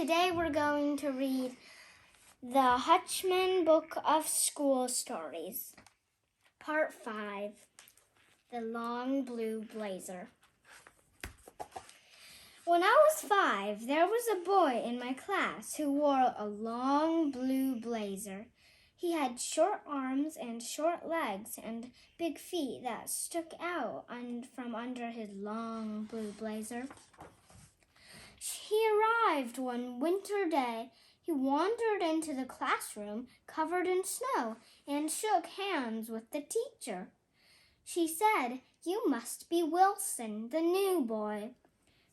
today we're going to read the Hutchman Book of School Stories, Part 5, The Long Blue Blazer. When I was 5, there was a boy in my class who wore a long blue blazer. He had short arms and short legs and big feet that stuck out from under his long blue blazer. He arrived one winter day. He wandered into the classroom covered in snow and shook hands with the teacher. She said, "You must be Wilson, the new boy."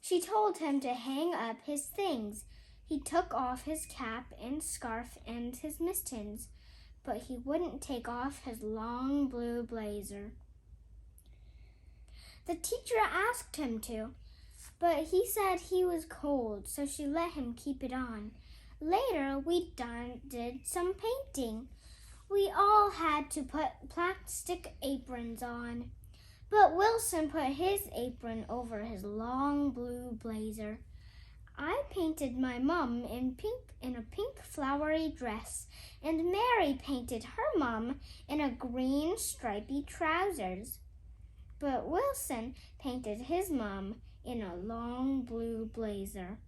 She told him to hang up his things. He took off his cap and scarf and his mittens, but he wouldn't take off his long blue blazer. The teacher asked him to, but he said he was cold, so she let him keep it on. Later, we did some painting. We all had to put plastic aprons on, but Wilson put his apron over his long blue blazer. I painted my mum in a pink flowery dress, and Mary painted her mum in a green stripy trousers. But Wilson painted his mum in a long blue blazer.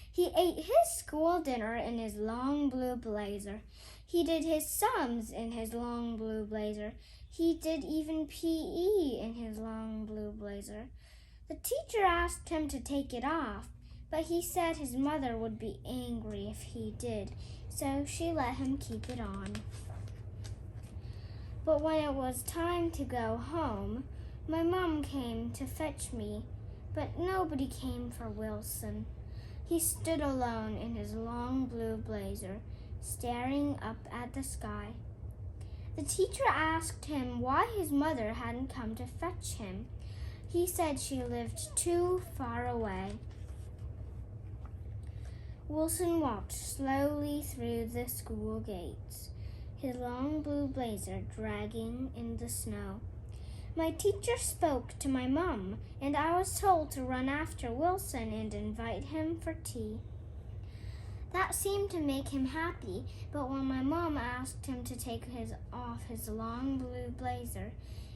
He ate his school dinner in his long blue blazer. He did his sums in his long blue blazer. He did even PE in his long blue blazer. The teacher asked him to take it off, but he said his mother would be angry if he did, so she let him keep it on. But when it was time to go home, my mom came to fetch me, but nobody came for Wilson. He stood alone in his long blue blazer, staring up at the sky. The teacher asked him why his mother hadn't come to fetch him. He said she lived too far away. Wilson walked slowly through the school gates, his long blue blazer dragging in the snow. My teacher spoke to my mom, and I was told to run after Wilson and invite him for tea. That seemed to make him happy, but when my mom asked him to take off his long blue blazer,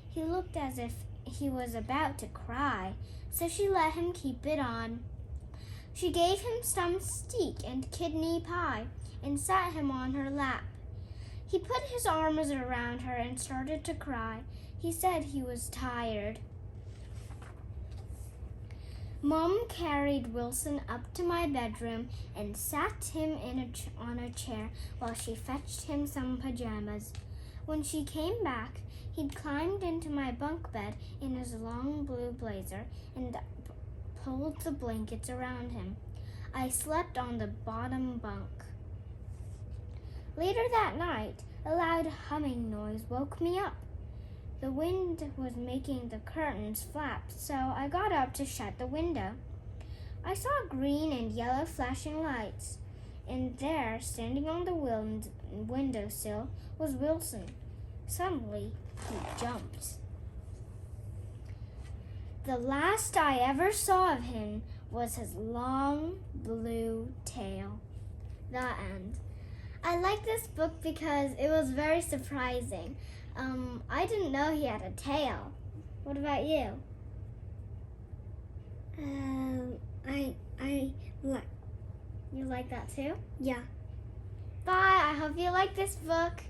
he looked as if he was about to cry, so she let him keep it on. She gave him some steak and kidney pie and sat him on her lap. He put his arms around her and started to cry. He said he was tired. Mom carried Wilson up to my bedroom and sat him on a chair while she fetched him some pajamas. When she came back, he'd climbed into my bunk bed in his long blue blazer and pulled the blankets around him. I slept on the bottom bunk. Later that night, a loud humming noise woke me up. The wind was making the curtains flap, so I got up to shut the window. I saw green and yellow flashing lights, and there, standing on the windowsill, was Wilson. Suddenly, he jumped. The last I ever saw of him was his long blue tail. The end. I like this book because it was very surprising. I didn't know he had a tail. What about you? You like that too? Yeah. Bye. I hope you like this book.